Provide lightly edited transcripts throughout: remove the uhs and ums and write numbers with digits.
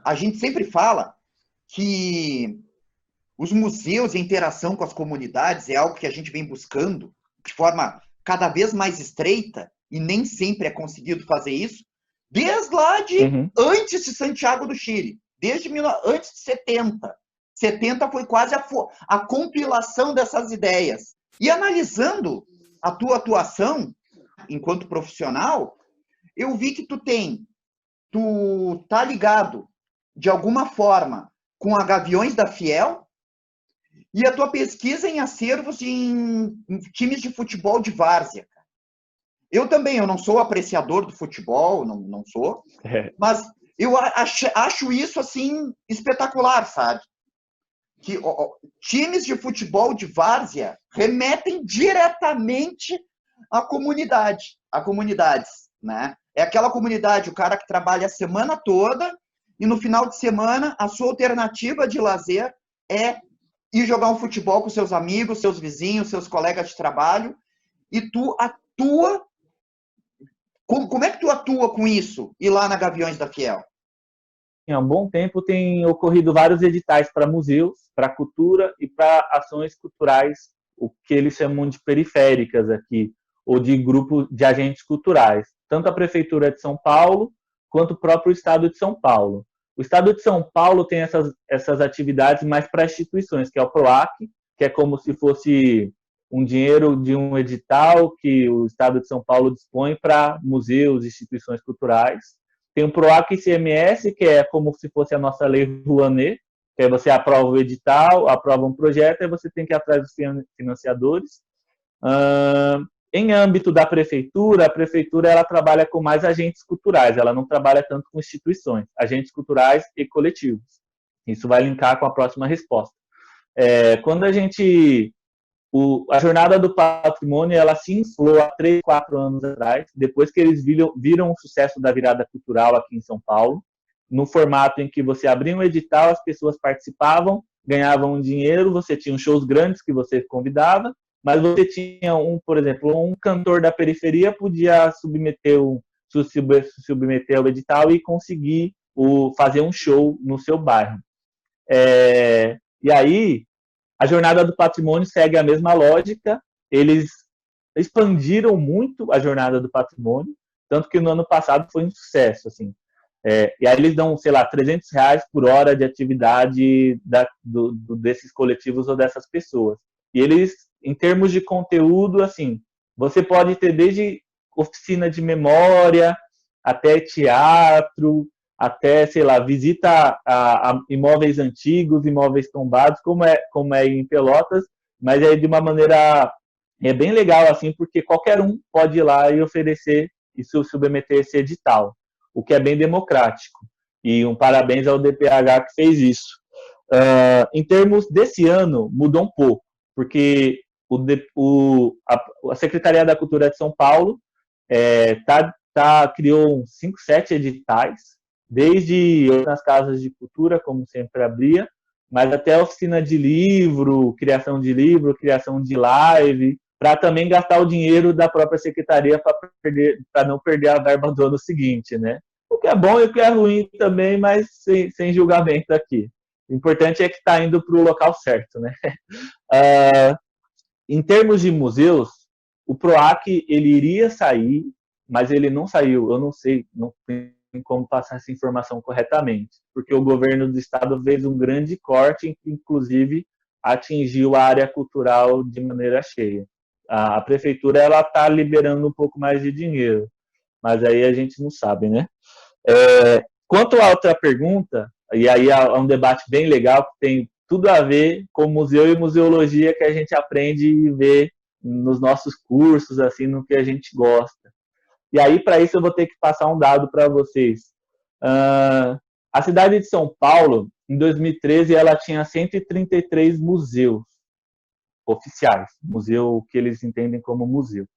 a gente sempre fala que os museus e a interação com as comunidades é algo que a gente vem buscando de forma cada vez mais estreita, e nem sempre é conseguido fazer isso, desde lá de antes de Santiago do Chile, antes de 70. 70 foi quase a compilação dessas ideias. E analisando a tua atuação enquanto profissional, eu vi que tu tá ligado de alguma forma com a Gaviões da Fiel e a tua pesquisa em acervos em times de futebol de várzea. Eu também, eu não sou apreciador do futebol, não sou, mas eu acho isso, assim, espetacular, sabe? Que times de futebol de várzea remetem diretamente à comunidade, a comunidades, né? É aquela comunidade, o cara que trabalha a semana toda e no final de semana a sua alternativa de lazer é ir jogar um futebol com seus amigos, seus vizinhos, seus colegas de trabalho, e tu atua. Como é que tu atua com isso, ir lá na Gaviões da Fiel? Há um bom tempo tem ocorrido vários editais para museus, para cultura e para ações culturais, o que eles chamam de periféricas aqui, ou de grupo de agentes culturais. Tanto a Prefeitura de São Paulo, quanto o próprio Estado de São Paulo. O Estado de São Paulo tem essas atividades mais para instituições, que é o PROAC, que é como se fosse um dinheiro de um edital que o Estado de São Paulo dispõe para museus, instituições culturais. Tem o PROAC ICMS, que é como se fosse a nossa lei Rouanet, que aí você aprova o edital, aprova um projeto, e você tem que ir atrás dos financiadores. Em âmbito da prefeitura, a prefeitura ela trabalha com mais agentes culturais, ela não trabalha tanto com instituições, agentes culturais e coletivos. Isso vai linkar com a próxima resposta. Quando a Jornada do Patrimônio ela se inflou há 3, 4 anos atrás, depois que eles viram o sucesso da virada cultural aqui em São Paulo, no formato em que você abria um edital, as pessoas participavam, ganhavam dinheiro, você tinha shows grandes que você convidava, mas você tinha por exemplo, um cantor da periferia podia submeter ao edital e conseguir fazer um show no seu bairro. E aí, a Jornada do Patrimônio segue a mesma lógica, eles expandiram muito a Jornada do Patrimônio, tanto que no ano passado foi um sucesso, assim. E aí eles dão, sei lá, R$300 por hora de atividade desses coletivos ou dessas pessoas. E eles, em termos de conteúdo, assim, você pode ter desde oficina de memória, até teatro, até, sei lá, visita a imóveis antigos, imóveis tombados, como é em Pelotas, mas é de uma maneira bem legal, assim, porque qualquer um pode ir lá e oferecer e submeter esse edital, o que é bem democrático. E um parabéns ao DPH que fez isso. Em termos desse ano, mudou um pouco, porque a Secretaria da Cultura de São Paulo criou 5, 7 editais, desde nas casas de cultura, como sempre abria, mas até a oficina de livro, criação de live, para também gastar o dinheiro da própria secretaria para não perder a verba do ano seguinte, né? O que é bom e o que é ruim também, mas sem julgamento aqui. O importante é que está indo para o local certo, né? Em termos de museus, o PROAC ele iria sair, mas ele não saiu. Eu não sei, não tem como passar essa informação corretamente, porque o governo do estado fez um grande corte, que inclusive atingiu a área cultural de maneira cheia. A prefeitura ela está liberando um pouco mais de dinheiro, mas aí a gente não sabe, né? Quanto à outra pergunta, e aí é um debate bem legal, que tem tudo a ver com museu e museologia que a gente aprende e vê nos nossos cursos, assim, no que a gente gosta. E aí, para isso, eu vou ter que passar um dado para vocês. A cidade de São Paulo, em 2013, ela tinha 133 museus oficiais, museu que eles entendem como museu.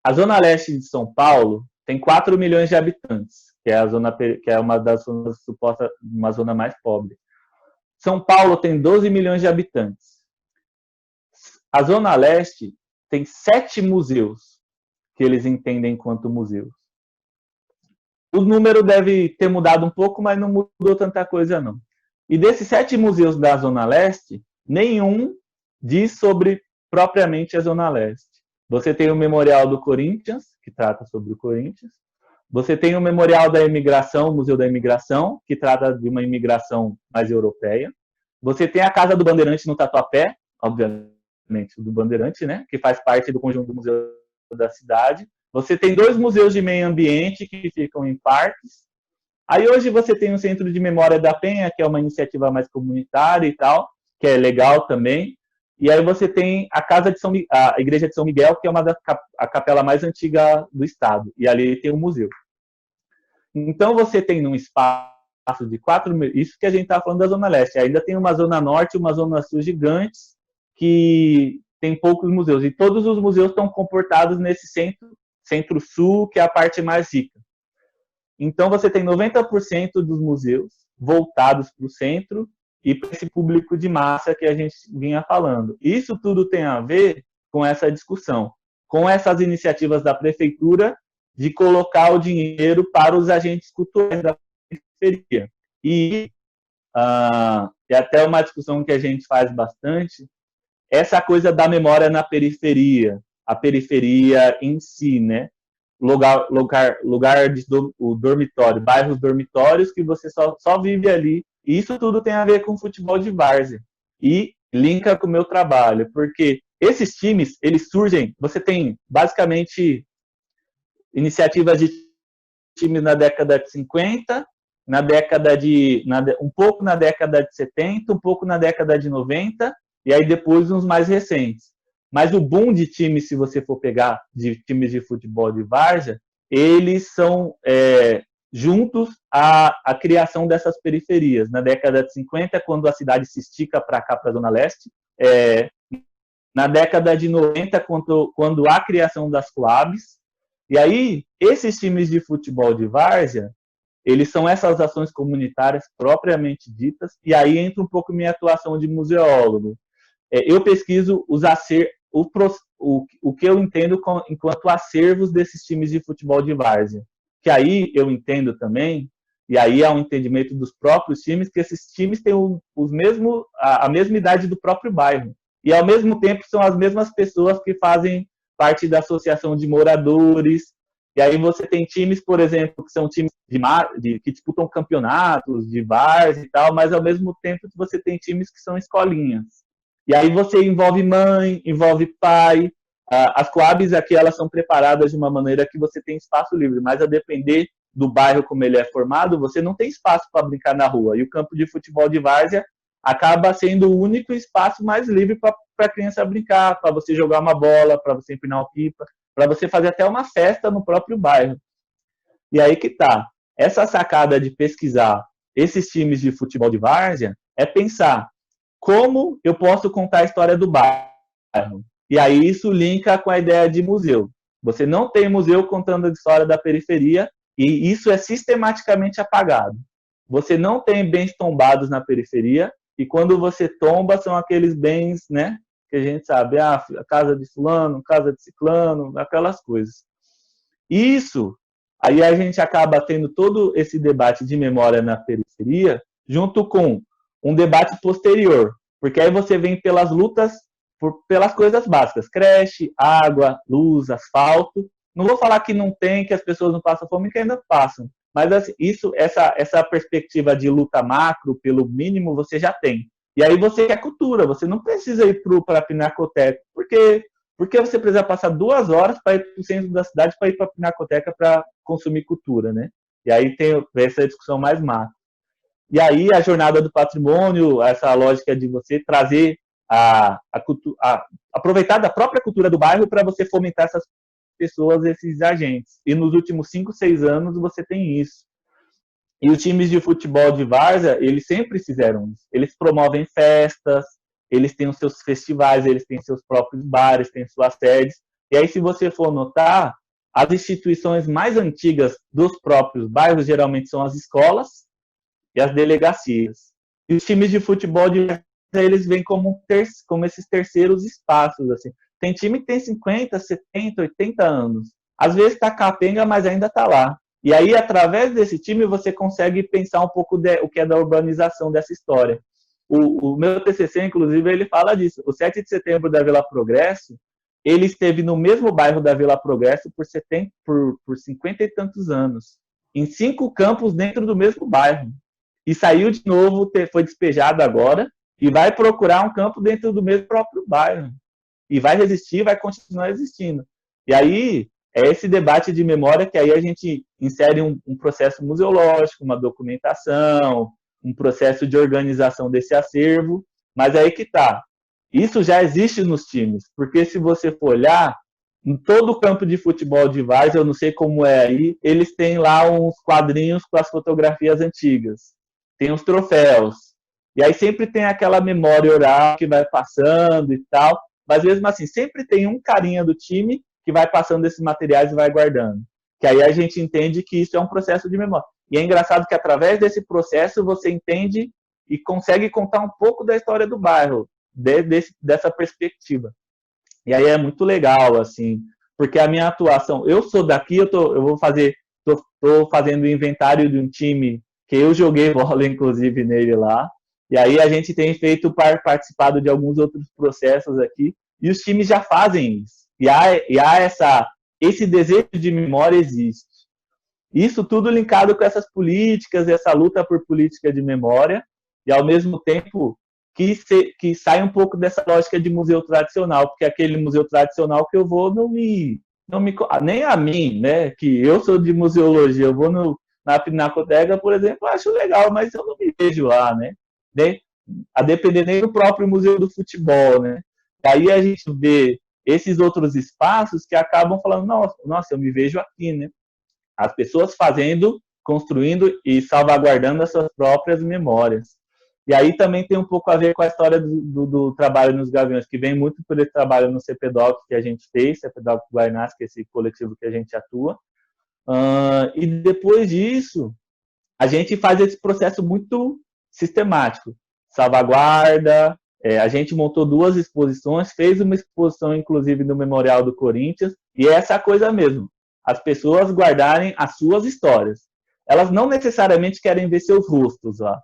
A Zona Leste de São Paulo tem 4 milhões de habitantes, que é uma das zonas supostas, uma zona mais pobre. São Paulo tem 12 milhões de habitantes. A Zona Leste tem 7 museus que eles entendem enquanto museus. o número deve ter mudado um pouco, mas não mudou tanta coisa, não. E desses 7 museus da Zona Leste, nenhum diz sobre propriamente a Zona Leste. Você tem o Memorial do Corinthians, que trata sobre o Corinthians. Você tem o Memorial da Imigração, o Museu da Imigração, que trata de uma imigração mais europeia. Você tem a Casa do Bandeirante no Tatuapé, obviamente do Bandeirante, né, que faz parte do conjunto do museu da cidade. Você tem 2 museus de meio ambiente que ficam em parques. Aí hoje você tem o Centro de Memória da Penha, que é uma iniciativa mais comunitária e tal, que é legal também. E aí você tem a a Igreja de São Miguel, que é a capela mais antiga do estado. E ali tem um museu. Então você tem um espaço de 4 mil... Isso que a gente está falando da Zona Leste. Ainda tem uma Zona Norte e uma Zona Sul gigantes, que tem poucos museus. E todos os museus estão comportados nesse centro-sul, que é a parte mais rica. Então você tem 90% dos museus voltados para o centro e para esse público de massa que a gente vinha falando. Isso tudo tem a ver com essa discussão, com essas iniciativas da prefeitura de colocar o dinheiro para os agentes culturais da periferia. E é até uma discussão que a gente faz bastante, essa coisa da memória na periferia, a periferia em si, né? Lugar de o dormitório, bairros dormitórios que você só vive ali. E isso tudo tem a ver com futebol de várzea. E linka com o meu trabalho, porque esses times, eles surgem, você tem basicamente iniciativas de times na década de 50, um pouco na década de 70, um pouco na década de 90, e aí depois uns mais recentes. Mas o boom de times, se você for pegar de times de futebol de várzea, eles são juntos à criação dessas periferias. Na década de 50, quando a cidade se estica para cá, para a Zona Leste. Na década de 90, quando há a criação das Coabs. E aí, esses times de futebol de várzea, eles são essas ações comunitárias propriamente ditas, e aí entra um pouco minha atuação de museólogo. Eu pesquiso o que eu entendo enquanto acervos desses times de futebol de várzea. Que aí eu entendo também, e aí há um entendimento dos próprios times, que esses times têm a mesma idade do próprio bairro. E, ao mesmo tempo, são as mesmas pessoas que fazem parte da associação de moradores. E aí você tem times, por exemplo, que são times que disputam campeonatos de várzea e tal, mas, ao mesmo tempo, você tem times que são escolinhas. E aí você envolve mãe, envolve pai. As Coabs aqui, elas são preparadas de uma maneira que você tem espaço livre, mas a depender do bairro como ele é formado, você não tem espaço para brincar na rua. E o campo de futebol de várzea acaba sendo o único espaço mais livre para a criança brincar, para você jogar uma bola, para você empinar uma pipa, para você fazer até uma festa no próprio bairro. E aí que tá. Essa sacada de pesquisar esses times de futebol de várzea é pensar como eu posso contar a história do bairro. E aí isso linka com a ideia de museu. Você não tem museu contando a história da periferia e isso é sistematicamente apagado. Você não tem bens tombados na periferia e quando você tomba são aqueles bens, né, que a gente sabe, a casa de fulano, casa de ciclano, aquelas coisas. Isso, aí a gente acaba tendo todo esse debate de memória na periferia junto com um debate posterior, porque aí você vem pelas lutas pelas coisas básicas, creche, água, luz, asfalto. Não vou falar que não tem, que as pessoas não passam fome, que ainda passam, mas assim, essa perspectiva de luta macro, pelo mínimo, você já tem. E aí você quer cultura, você não precisa ir para a Pinacoteca, porque você precisa passar 2 horas para ir para o centro da cidade para ir para a Pinacoteca para consumir cultura, né? E aí tem essa discussão mais macro. E aí a jornada do patrimônio, essa lógica de você trazer aproveitar da própria cultura do bairro para você fomentar essas pessoas, esses agentes. E nos últimos 5, 6 anos você tem isso. E os times de futebol de várzea, eles sempre fizeram isso. Eles promovem festas, eles têm os seus festivais, eles têm seus próprios bares, têm suas sedes. E aí, se você for notar, as instituições mais antigas dos próprios bairros geralmente são as escolas e as delegacias. E os times de futebol de várzea, eles vêm como esses terceiros espaços. Assim. Tem time que tem 50, 70, 80 anos. Às vezes está capenga, mas ainda está lá. E aí, através desse time, você consegue pensar um pouco o que é da urbanização dessa história. O meu TCC, inclusive, ele fala disso. O 7 de setembro da Vila Progresso, ele esteve no mesmo bairro da Vila Progresso por 50 e tantos anos, em 5 campos dentro do mesmo bairro. E saiu de novo, foi despejado agora, e vai procurar um campo dentro do mesmo próprio bairro. E vai resistir, vai continuar existindo. E aí, é esse debate de memória que aí a gente insere um processo museológico, uma documentação, um processo de organização desse acervo, mas aí que está. Isso já existe nos times, porque se você for olhar, em todo o campo de futebol de várzea, eu não sei como é aí, eles têm lá uns quadrinhos com as fotografias antigas, tem os troféus, e aí sempre tem aquela memória oral que vai passando e tal, mas mesmo assim, sempre tem um carinha do time que vai passando esses materiais e vai guardando. Que aí a gente entende que isso é um processo de memória. E é engraçado que através desse processo você entende e consegue contar um pouco da história do bairro, dessa perspectiva. E aí é muito legal, assim, porque a minha atuação, eu sou daqui, eu vou fazer, tô fazendo o inventário de um time que eu joguei bola, inclusive, nele lá. E aí a gente tem participado de alguns outros processos aqui, e os times já fazem isso. E há esse desejo de memória existe. Isso tudo linkado com essas políticas, essa luta por política de memória, e ao mesmo tempo que sai um pouco dessa lógica de museu tradicional, porque aquele museu tradicional que eu vou nem a mim, né, que eu sou de museologia, eu vou na Pinacoteca, por exemplo, acho legal, mas eu não me vejo lá, né? A depender nem do próprio museu do futebol, né? Aí a gente vê esses outros espaços que acabam falando, nossa, eu me vejo aqui, né? As pessoas fazendo, construindo e salvaguardando as suas próprias memórias. E aí também tem um pouco a ver com a história do trabalho nos Gaviões, que vem muito por esse trabalho no CPDOC que a gente fez, CPDOC Guaianás, que é esse coletivo que a gente atua. E depois disso, a gente faz esse processo muito sistemático. Salvaguarda, a gente montou 2 exposições, fez uma exposição, inclusive, no Memorial do Corinthians, e é essa coisa mesmo, as pessoas guardarem as suas histórias. Elas não necessariamente querem ver seus rostos lá,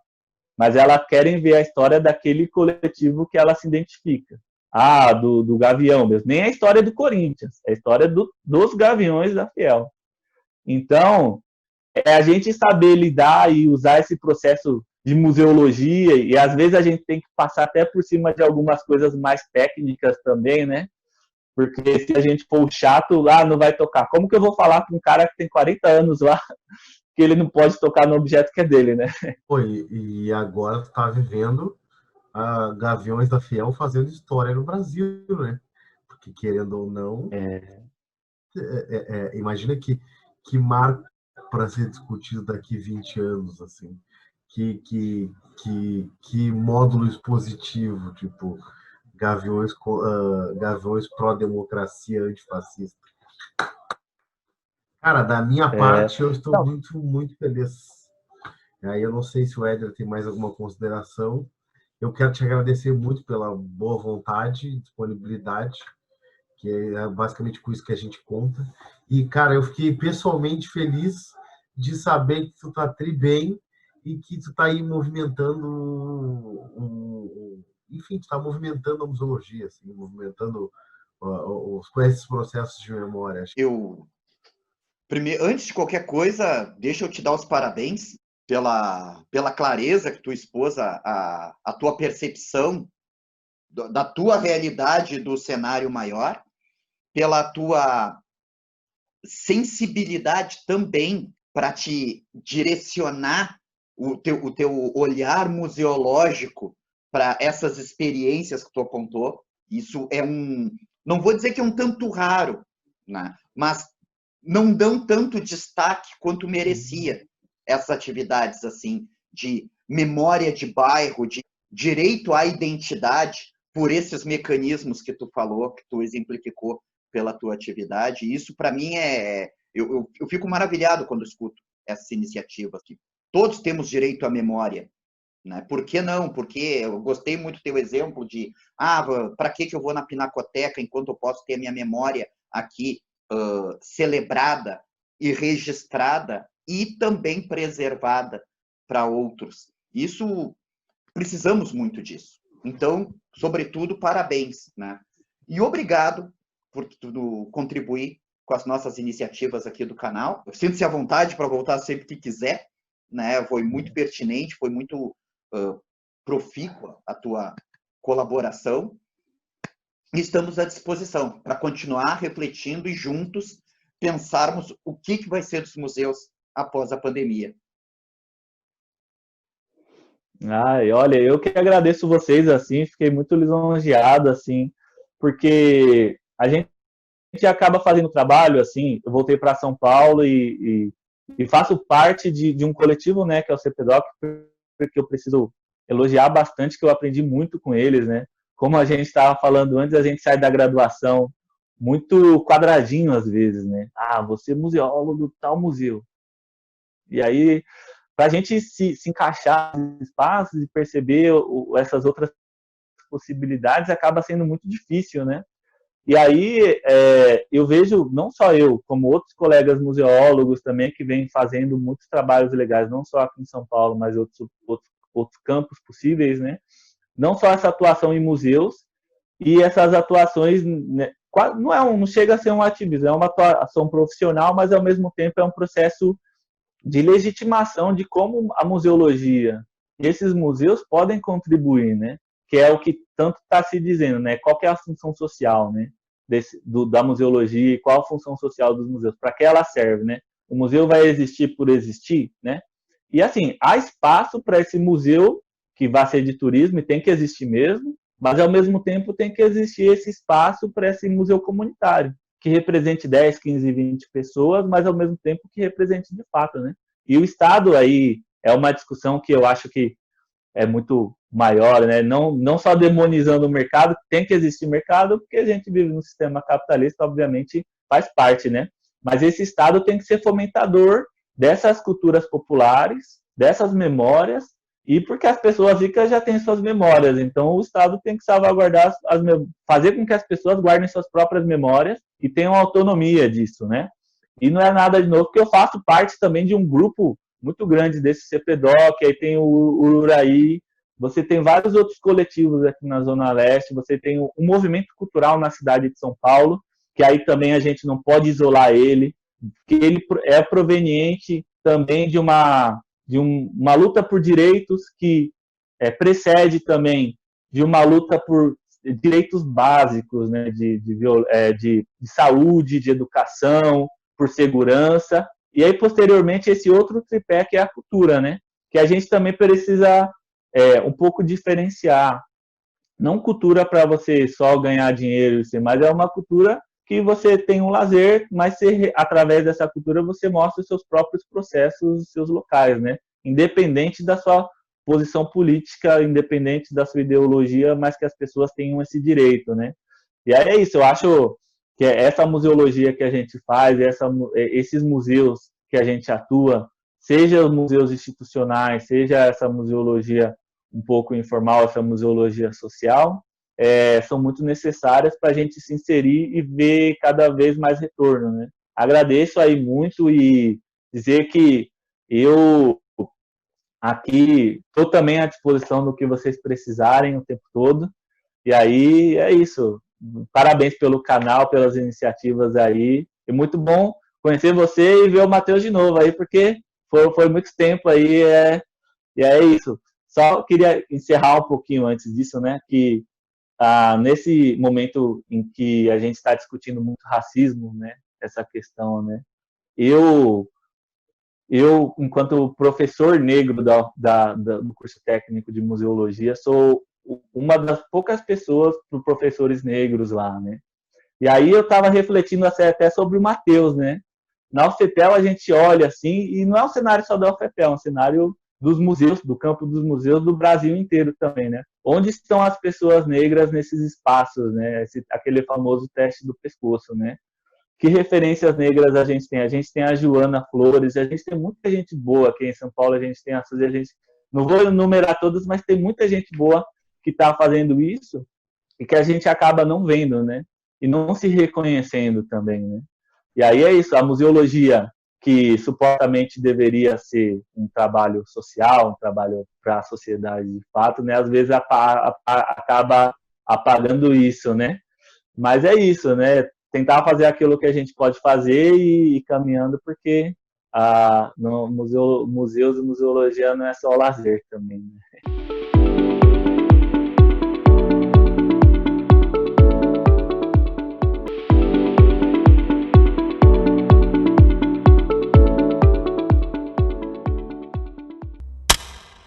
mas elas querem ver a história daquele coletivo que ela se identifica. Do Gavião mesmo. Nem a história do Corinthians, é a história dos Gaviões da Fiel. Então, a gente saber lidar e usar esse processo de museologia, e às vezes a gente tem que passar até por cima de algumas coisas mais técnicas também, né? Porque se a gente for chato lá, não vai tocar. Como que eu vou falar com um cara que tem 40 anos lá, que ele não pode tocar no objeto que é dele, né? Pô, e agora tu tá vivendo a Gaviões da Fiel fazendo história no Brasil, né? Porque, querendo ou não, imagina que marco para ser discutido daqui 20 anos, assim. Que módulo expositivo, tipo, Gaviões pró-democracia antifascista. Cara, da minha parte, eu estou muito, muito feliz. Aí eu não sei se o Éder tem mais alguma consideração. Eu quero te agradecer muito pela boa vontade e disponibilidade, que é basicamente com isso que a gente conta. E, cara, eu fiquei pessoalmente feliz de saber que tu tá tri bem e que tu tá aí movimentando, enfim, tu tá movimentando a museologia, assim, movimentando esses processos de memória. Antes de qualquer coisa, deixa eu te dar os parabéns pela clareza que tu expôs a tua percepção da tua realidade do cenário maior, pela tua sensibilidade também para te direcionar o teu olhar museológico para essas experiências que tu apontou. Isso é não vou dizer que é um tanto raro, né? Mas não dão tanto destaque quanto merecia essas atividades assim de memória de bairro, de direito à identidade por esses mecanismos que tu falou, que tu exemplificou pela tua atividade. E isso para mim eu fico maravilhado quando escuto essas iniciativas que todos temos direito à memória, né? Por que não? Porque eu gostei muito do teu exemplo de para que eu vou na Pinacoteca enquanto eu posso ter a minha memória aqui celebrada e registrada e também preservada para outros. Isso, precisamos muito disso. Então, sobretudo, parabéns, né? E obrigado por tudo contribuir com as nossas iniciativas aqui do canal. Sinta-se à vontade para voltar sempre que quiser, né? Foi muito pertinente, foi muito profícua a tua colaboração. E estamos à disposição para continuar refletindo e juntos pensarmos o que vai ser dos museus após a pandemia. Ai, olha, eu que agradeço vocês, assim, fiquei muito lisonjeado, assim, porque a gente acaba fazendo trabalho, assim, eu voltei para São Paulo e faço parte de um coletivo, né, que é o CPDOC, porque eu preciso elogiar bastante, que eu aprendi muito com eles, né, como a gente estava falando antes, a gente sai da graduação muito quadradinho às vezes, né, você é museólogo do tal museu, e aí para a gente se encaixar nos espaços e perceber essas outras possibilidades acaba sendo muito difícil, né? E aí eu vejo, não só eu, como outros colegas museólogos também, que vêm fazendo muitos trabalhos legais, não só aqui em São Paulo, mas outros campos possíveis, né? Não só essa atuação em museus, e essas atuações, né, não chega a ser um ativismo, é uma atuação profissional, mas ao mesmo tempo é um processo de legitimação de como a museologia e esses museus podem contribuir, né? Que é o que tanto está se dizendo, né? Qual que é a função social, né? Da museologia e qual a função social dos museus, para que ela serve, né? O museu vai existir por existir, né? E assim, há espaço para esse museu que vai ser de turismo e tem que existir mesmo, mas ao mesmo tempo tem que existir esse espaço para esse museu comunitário, que represente 10, 15, 20 pessoas, mas ao mesmo tempo que represente de fato, né? E o Estado aí é uma discussão que eu acho que é muito maior, né? Não só demonizando o mercado, tem que existir mercado, porque a gente vive num sistema capitalista, obviamente faz parte, né? Mas esse Estado tem que ser fomentador dessas culturas populares, dessas memórias, e porque as pessoas ricas já têm suas memórias, então o Estado tem que salvaguardar, fazer com que as pessoas guardem suas próprias memórias e tenham autonomia disso, né? E não é nada de novo, porque eu faço parte também de um grupo muito grande desse CPDOC, aí tem o Ururaí, você tem vários outros coletivos aqui na Zona Leste, você tem um movimento cultural na cidade de São Paulo, que aí também a gente não pode isolar ele, que ele é proveniente também de uma luta por direitos que precede também de uma luta por direitos básicos, né, de saúde, de educação, por segurança, e aí posteriormente esse outro tripé que é a cultura, né, que a gente também precisa um pouco diferenciar. Não cultura para você só ganhar dinheiro, mas é uma cultura que você tem um lazer, mas através dessa cultura você mostra os seus próprios processos, os seus locais, né? Independente da sua posição política, independente da sua ideologia, mas que as pessoas tenham esse direito, né? E aí é isso, eu acho que essa museologia que a gente faz, esses museus que a gente atua, seja os museus institucionais, seja essa museologia um pouco informal, essa museologia social, são muito necessárias para a gente se inserir e ver cada vez mais retorno, né? Agradeço aí muito e dizer que eu aqui estou também à disposição do que vocês precisarem o tempo todo. E aí é isso. Parabéns pelo canal, pelas iniciativas aí. É muito bom conhecer você e ver o Matheus de novo aí, porque foi muito tempo aí. E é isso. Só queria encerrar um pouquinho antes disso, né? Que nesse momento em que a gente está discutindo muito racismo, né? Essa questão, né? Eu enquanto professor negro do curso técnico de museologia, sou uma das poucas pessoas professores negros lá, né? E aí eu estava refletindo até sobre o Matheus, né? Na UFPEL a gente olha assim, e não é um cenário só da UFPEL, é um cenário dos museus, do campo dos museus do Brasil inteiro também, né? Onde estão as pessoas negras nesses espaços, né? Aquele famoso teste do pescoço, né? Que referências negras a gente tem? A gente tem a Joana Flores, a gente tem muita gente boa aqui em São Paulo, a gente tem a Suzy, a gente não vou enumerar todas, mas tem muita gente boa que está fazendo isso e que a gente acaba não vendo, né? E não se reconhecendo também, né? E aí é isso, a museologia que supostamente deveria ser um trabalho social, um trabalho para a sociedade de fato, né? Às vezes acaba apagando isso, né? Mas é isso, né? Tentar fazer aquilo que a gente pode fazer e ir caminhando, porque no museus e museologia não é só lazer também, né?